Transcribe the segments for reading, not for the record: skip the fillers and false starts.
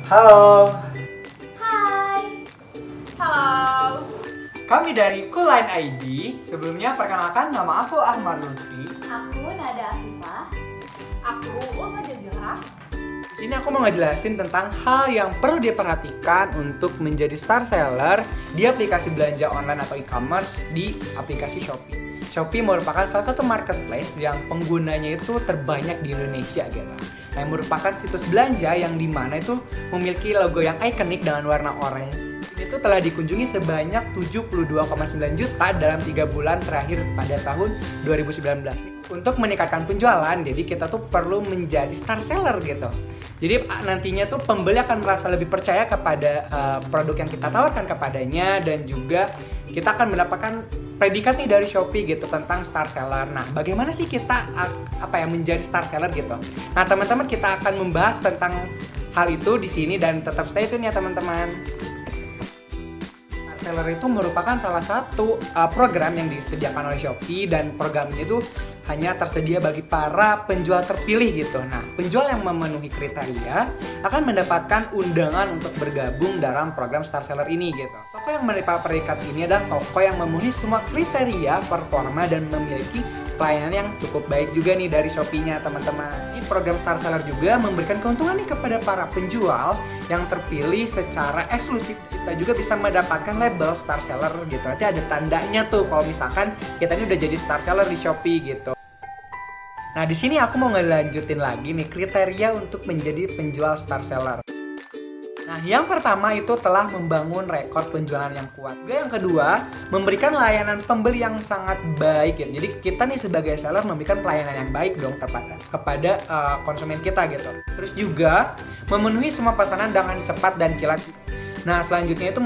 Halo, Hai. Halo. kami dari Coolline ID. Sebelumnya perkenalkan, nama aku Ahmad Lutfi. Aku Nada Afifah. Aku Ulfa Jazila. Di sini aku mau ngejelasin tentang hal yang perlu diperhatikan untuk menjadi star seller di aplikasi belanja online atau e-commerce di aplikasi Shopee. Shopee merupakan salah satu marketplace yang penggunanya itu terbanyak di Indonesia gitu. Nah, yang merupakan situs belanja yang dimana itu memiliki logo yang ikonik dengan warna orange. Itu telah dikunjungi sebanyak 72,9 juta dalam 3 bulan terakhir pada tahun 2019. Untuk meningkatkan penjualan, jadi kita tuh perlu menjadi star seller gitu. Jadi nantinya tuh pembeli akan merasa lebih percaya kepada produk yang kita tawarkan kepadanya, dan juga kita akan mendapatkan predikat nih dari Shopee gitu tentang star seller. Nah, bagaimana sih kita menjadi star seller gitu? Nah, teman-teman, kita akan membahas tentang hal itu di sini dan tetap stay tune ya teman-teman. Star seller itu merupakan salah satu program yang disediakan oleh Shopee, dan program itu hanya tersedia bagi para penjual terpilih gitu. Nah, penjual yang memenuhi kriteria akan mendapatkan undangan untuk bergabung dalam program Star Seller ini gitu. Toko yang menerima predikat ini adalah toko yang memenuhi semua kriteria performa dan memiliki pelayanan yang cukup baik juga nih dari Shopee-nya teman-teman. Ini program Star Seller juga memberikan keuntungan nih kepada para penjual yang terpilih secara eksklusif. Kita juga bisa mendapatkan label Star Seller gitu. Nanti ada tandanya tuh kalau misalkan kita ini udah jadi Star Seller di Shopee gitu. Nah, di sini aku mau ngelanjutin lagi nih kriteria untuk menjadi penjual star seller. Nah, yang pertama itu telah membangun rekor penjualan yang kuat. Yang kedua, memberikan layanan pembeli yang sangat baik ya. Jadi kita nih sebagai seller memberikan pelayanan yang baik dong kepada konsumen kita gitu. Terus juga memenuhi semua pesanan dengan cepat dan kilat. Nah, selanjutnya itu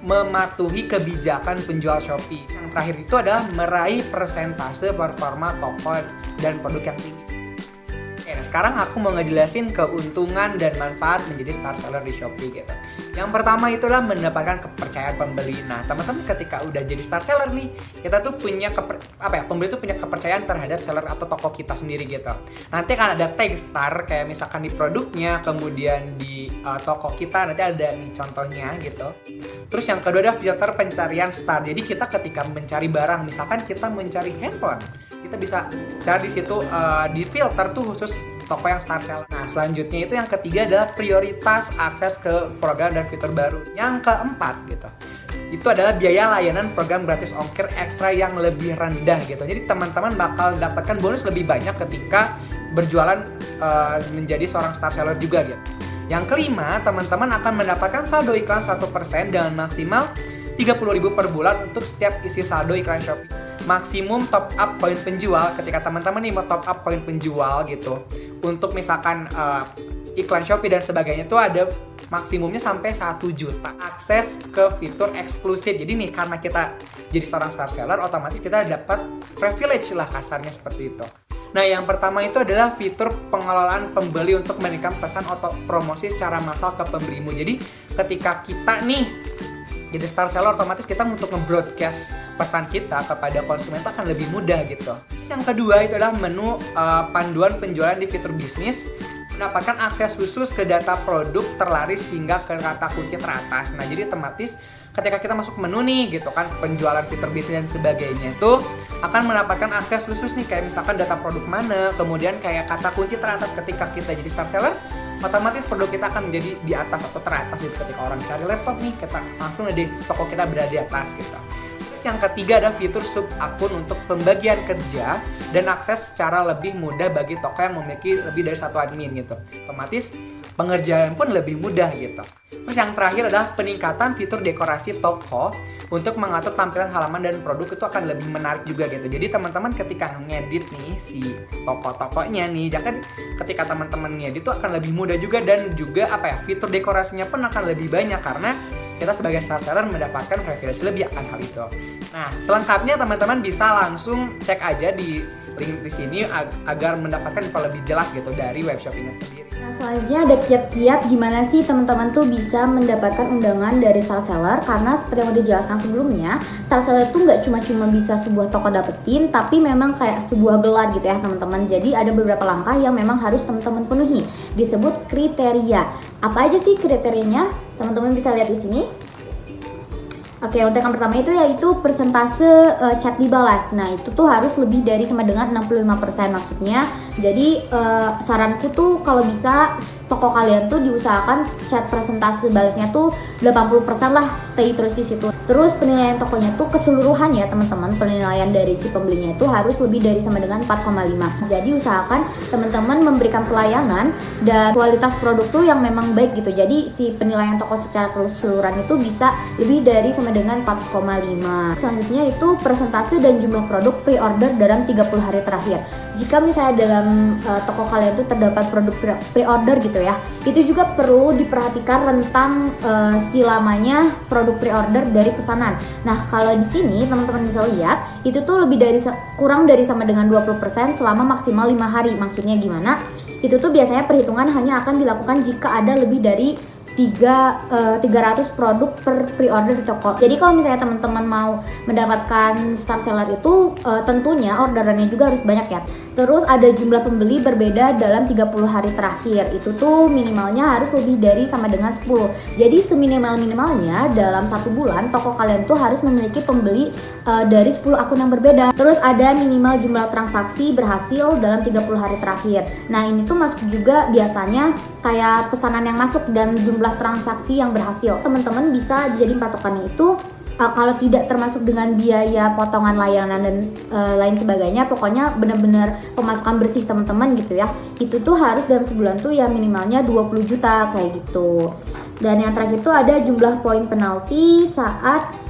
mematuhi kebijakan penjual Shopee. Yang terakhir itu adalah meraih persentase performa toko dan produk yang tinggi. Oke, nah sekarang aku mau ngejelasin keuntungan dan manfaat menjadi star seller di Shopee gitu. Yang pertama itu adalah mendapatkan kepercayaan pembeli. Nah, teman-teman ketika udah jadi star seller nih, kita tuh punya pembeli tuh punya kepercayaan terhadap seller atau toko kita sendiri gitu. Nanti akan ada tag star kayak misalkan di produknya, kemudian di toko kita nanti ada nih contohnya gitu. Terus yang kedua adalah filter pencarian star. Jadi kita ketika mencari barang, misalkan kita mencari handphone, kita bisa cari di situ di filter tuh khusus toko yang star seller. Nah, selanjutnya itu yang ketiga adalah prioritas akses ke program dan fitur baru. Yang keempat gitu, itu adalah biaya layanan program gratis ongkir ekstra yang lebih rendah gitu. Jadi teman-teman bakal dapatkan bonus lebih banyak ketika berjualan menjadi seorang star seller juga gitu. Yang kelima, teman-teman akan mendapatkan saldo iklan 1% dengan maksimal 30.000 per bulan untuk setiap isi saldo iklan Shopee. Maksimum top up koin penjual ketika teman-teman nih mau top up koin penjual gitu. Untuk misalkan iklan Shopee dan sebagainya itu ada maksimumnya sampai 1 juta. Akses ke fitur eksklusif. Jadi nih karena kita jadi seorang star seller, otomatis kita dapat privilege lah kasarnya seperti itu. Nah, yang pertama itu adalah fitur pengelolaan pembeli untuk menekan pesan atau promosi secara massal ke pembelimu. Jadi ketika kita nih jadi star seller, otomatis kita untuk nge-broadcast pesan kita kepada konsumen itu akan lebih mudah gitu. Yang kedua itu adalah menu panduan penjualan di fitur bisnis, mendapatkan akses khusus ke data produk terlaris hingga ke kata kunci teratas. Nah, jadi otomatis ketika kita masuk menu nih gitu kan, penjualan fitur bisnis dan sebagainya itu akan mendapatkan akses khusus nih, kayak misalkan data produk mana, kemudian kayak kata kunci teratas. Ketika kita jadi star seller, otomatis produk kita akan menjadi di atas atau teratas gitu. Ketika orang cari laptop nih, kita langsung di toko kita berada di atas gitu. Terus yang ketiga ada fitur sub akun untuk pembagian kerja dan akses secara lebih mudah bagi toko yang memiliki lebih dari satu admin gitu. Otomatis pengerjaan pun lebih mudah gitu. Terus yang terakhir adalah peningkatan fitur dekorasi toko untuk mengatur tampilan halaman dan produk itu akan lebih menarik juga gitu. Jadi teman-teman ketika ngedit nih si toko-tokonya nih, jangan ketika teman-teman ngedit itu akan lebih mudah juga, dan juga fitur dekorasinya pun akan lebih banyak karena kita sebagai star seller mendapatkan privilege lebih akan hal itu. Nah, selengkapnya teman-teman bisa langsung cek aja di link di sini agar mendapatkan info lebih jelas gitu dari web Shopee-nya sendiri. Nah, selanjutnya ada kiat-kiat gimana sih teman-teman tuh bisa mendapatkan undangan dari star seller. Karena seperti yang udah dijelaskan sebelumnya, star seller itu nggak cuma bisa sebuah toko dapetin, tapi memang kayak sebuah gelar gitu ya teman-teman. Jadi ada beberapa langkah yang memang harus teman-teman penuhi, disebut kriteria. Apa aja sih kriterianya? Teman-teman bisa lihat di sini. Oke, untuk yang pertama itu yaitu persentase chat dibalas. Nah, itu tuh harus lebih dari sama dengan 65% maksudnya. Jadi saranku tuh kalau bisa toko kalian tuh diusahakan chat persentase balasnya tuh 80% lah, stay terus di situ. Terus penilaian tokonya tuh keseluruhan ya teman-teman, penilaian dari si pembelinya itu harus lebih dari sama dengan 4,5. Jadi usahakan teman-teman memberikan pelayanan dan kualitas produk tuh yang memang baik gitu. Jadi si penilaian toko secara keseluruhan itu bisa lebih dari sama dengan 4,5. Selanjutnya itu persentase dan jumlah produk pre-order dalam 30 hari terakhir. Jika misalnya dalam toko kalian tuh terdapat produk pre-order gitu ya, itu juga perlu diperhatikan rentang si lamanya produk pre-order dari pesanan. Nah, kalau di sini teman-teman bisa lihat itu tuh kurang dari sama dengan 20% selama maksimal 5 hari. Maksudnya gimana? Itu tuh biasanya perhitungan hanya akan dilakukan jika ada lebih dari 300 produk per pre-order di toko. Jadi kalau misalnya teman-teman mau mendapatkan star seller itu tentunya orderannya juga harus banyak ya. Terus ada jumlah pembeli berbeda dalam 30 hari terakhir. Itu tuh minimalnya harus lebih dari sama dengan 10. Jadi seminimal-minimalnya dalam 1 bulan toko kalian tuh harus memiliki pembeli dari 10 akun yang berbeda. Terus ada minimal jumlah transaksi berhasil dalam 30 hari terakhir. Nah, ini tuh masuk juga biasanya kayak pesanan yang masuk dan jumlah transaksi yang berhasil. Teman-teman bisa jadi patokannya itu kalau tidak termasuk dengan biaya potongan layanan dan lain sebagainya, pokoknya benar-benar pemasukan bersih teman-teman gitu ya. Itu tuh harus dalam sebulan tuh ya minimalnya 20 juta kayak gitu. Dan yang terakhir tuh ada jumlah poin penalti saat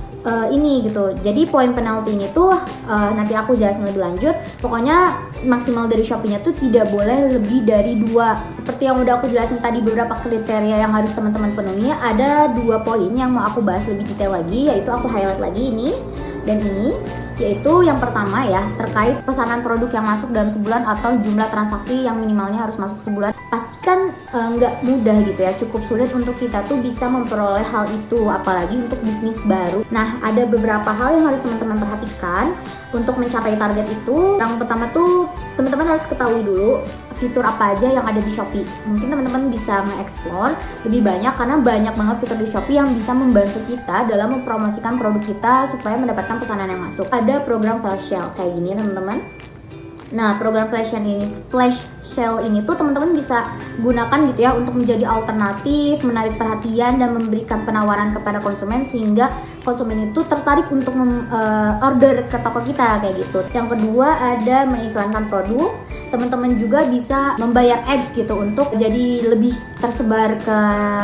ini gitu. Jadi poin penalti ini tuh nanti aku jelasin lebih lanjut. Pokoknya maksimal dari Shopee-nya tuh tidak boleh lebih dari 2. Seperti yang udah aku jelasin tadi beberapa kriteria yang harus teman-teman penuhi, ada 2 poin yang mau aku bahas lebih detail lagi, yaitu aku highlight lagi ini dan ini. Yaitu yang pertama ya, terkait pesanan produk yang masuk dalam sebulan atau jumlah transaksi yang minimalnya harus masuk sebulan. Pastikan nggak mudah gitu ya, cukup sulit untuk kita tuh bisa memperoleh hal itu, apalagi untuk bisnis baru. Nah, ada beberapa hal yang harus teman-teman perhatikan untuk mencapai target itu. Yang pertama tuh teman-teman harus ketahui dulu fitur apa aja yang ada di Shopee. Mungkin teman-teman bisa nge-explore lebih banyak karena banyak banget fitur di Shopee yang bisa membantu kita dalam mempromosikan produk kita supaya mendapatkan pesanan yang masuk. Ada program flash sale kayak gini teman-teman. Nah, program flash sale ini tuh teman-teman bisa gunakan gitu ya untuk menjadi alternatif, menarik perhatian dan memberikan penawaran kepada konsumen sehingga konsumen itu tertarik untuk order ke toko kita kayak gitu. Yang kedua ada mengiklankan produk. Teman-teman juga bisa membayar ads gitu untuk jadi lebih tersebar ke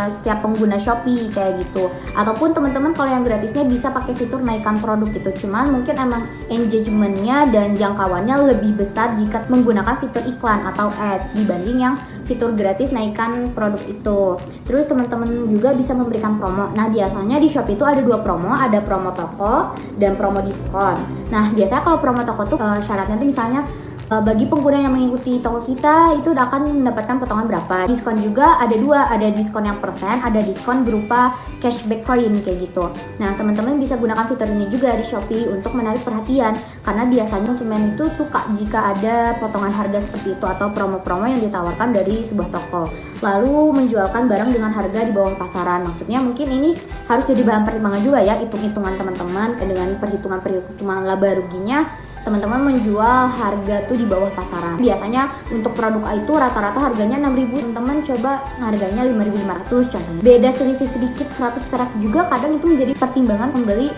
setiap pengguna Shopee kayak gitu. Ataupun teman-teman kalau yang gratisnya bisa pakai fitur naikkan produk gitu. Cuman mungkin emang engagementnya dan jangkauannya lebih besar jika menggunakan fitur iklan atau ads dibanding yang fitur gratis naikkan produk itu. Terus teman-teman juga bisa memberikan promo. Nah, biasanya di Shopee itu ada 2 promo, ada promo toko dan promo diskon. Nah, biasanya kalau promo toko tuh syaratnya tuh misalnya bagi pengguna yang mengikuti toko kita itu akan mendapatkan potongan berapa. Diskon juga ada 2, ada diskon yang persen, ada diskon berupa cashback coin kayak gitu. Nah, teman-teman bisa gunakan fitur ini juga di Shopee untuk menarik perhatian karena biasanya konsumen itu suka jika ada potongan harga seperti itu atau promo-promo yang ditawarkan dari sebuah toko. Lalu menjualkan barang dengan harga di bawah pasaran. Maksudnya mungkin ini harus jadi bahan pertimbangan juga ya, hitung-hitungan teman-teman dengan perhitungan laba ruginya. Teman-teman menjual harga tuh di bawah pasaran. Biasanya untuk produk A itu rata-rata harganya 6.000. Teman-teman coba harganya 5.500 contohnya. Beda selisih sedikit 100 perak juga kadang itu menjadi pertimbangan membeli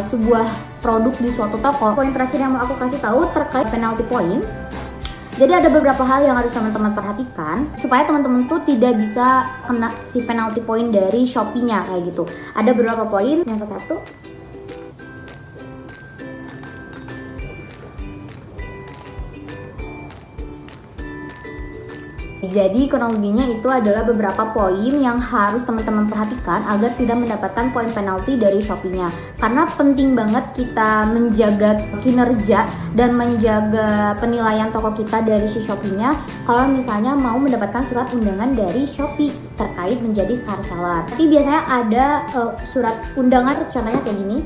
sebuah produk di suatu toko. Poin terakhir yang mau aku kasih tahu terkait penalty point. Jadi ada beberapa hal yang harus teman-teman perhatikan supaya teman-teman tuh tidak bisa kena si penalty point dari Shopee-nya kayak gitu. Ada beberapa poin. Yang ke-1, jadi kurang lebihnya itu adalah beberapa poin yang harus teman-teman perhatikan agar tidak mendapatkan poin penalti dari Shopee-nya. Karena penting banget kita menjaga kinerja dan menjaga penilaian toko kita dari si Shopee-nya kalau misalnya mau mendapatkan surat undangan dari Shopee terkait menjadi star seller. Tapi biasanya ada surat undangan contohnya kayak gini.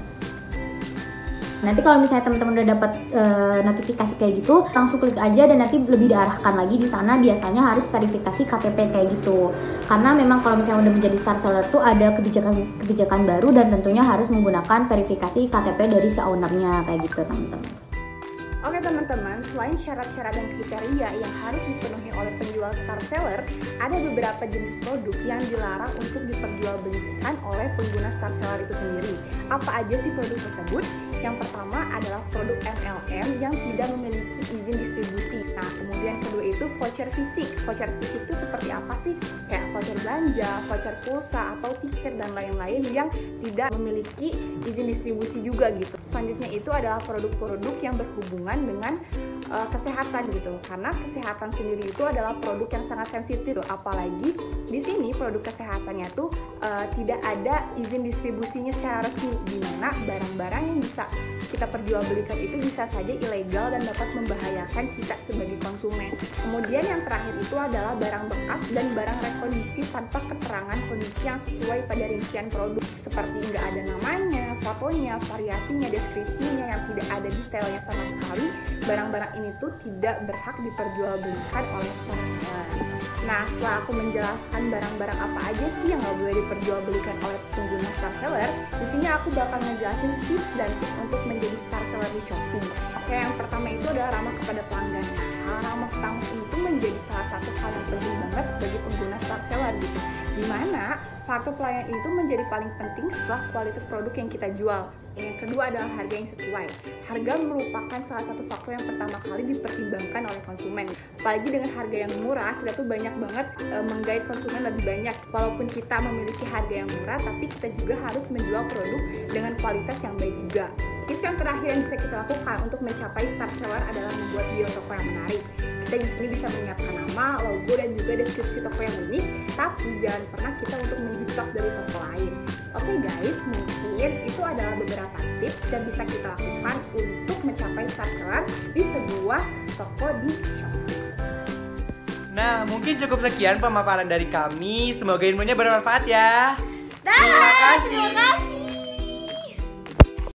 Nanti kalau misalnya teman-teman udah dapat notifikasi kayak gitu, langsung klik aja dan nanti lebih diarahkan lagi di sana. Biasanya harus verifikasi KTP kayak gitu. Karena memang kalau misalnya udah menjadi star seller tuh ada kebijakan baru dan tentunya harus menggunakan verifikasi KTP dari si ownernya kayak gitu, teman-teman. Oke teman-teman, selain syarat-syarat dan kriteria yang harus dipenuhi oleh penjual star seller, ada beberapa jenis produk yang dilarang untuk diperjualbelikan oleh pengguna star seller itu sendiri. Apa aja sih produk tersebut? Yang pertama adalah produk MLM yang tidak memiliki izin distribusi. Nah, kemudian kedua itu voucher fisik. Voucher fisik itu seperti apa sih? Kayak voucher belanja, voucher pulsa, atau tiket dan lain-lain yang tidak memiliki izin distribusi juga gitu. Selanjutnya itu adalah produk-produk yang berhubungan dengan kesehatan gitu, karena kesehatan sendiri itu adalah produk yang sangat sensitif, apalagi di sini produk kesehatannya tuh tidak ada izin distribusinya secara resmi, di mana barang-barang yang bisa kita perjualbelikan itu bisa saja ilegal dan dapat membahayakan kita sebagai konsumen. Kemudian yang terakhir itu adalah barang bekas dan barang rekondisi tanpa keterangan kondisi yang sesuai pada rincian produk, seperti nggak ada namanya, fotonya, variasinya, deskripsinya yang tidak ada detailnya sama sekali. Barang-barang ini tuh tidak berhak diperjualbelikan oleh star seller. Nah, setelah aku menjelaskan barang-barang apa aja sih yang nggak boleh diperjualbelikan oleh pengguna star seller, di sini aku bakal ngejelasin tips dan tips untuk menjadi star seller di Shopee. Oke, yang pertama itu adalah ramah kepada pelanggan. Hal ramah tamu itu menjadi salah satu hal yang penting banget bagi pengguna star seller gitu. Dimana faktor pelayanan itu menjadi paling penting setelah kualitas produk yang kita jual. Yang kedua adalah harga yang sesuai. Harga merupakan salah satu faktor yang pertama kali dipertimbangkan oleh konsumen. Apalagi dengan harga yang murah, kita tuh banyak banget menggait konsumen lebih banyak. Walaupun kita memiliki harga yang murah, tapi kita juga harus menjual produk dengan kualitas yang baik juga. Tips yang terakhir yang bisa kita lakukan untuk mencapai star seller adalah membuat bio toko yang menarik. Kita di sini bisa menyiapkan nama, logo, dan juga deskripsi toko yang unik, tapi jangan pernah kita untuk menjiplak dari toko lain. Oke guys, mungkin itu adalah beberapa tips yang bisa kita lakukan untuk mencapai star seller di sebuah toko di Shopee. Nah, mungkin cukup sekian pemaparan dari kami. Semoga ilmunya bermanfaat ya. Terima kasih.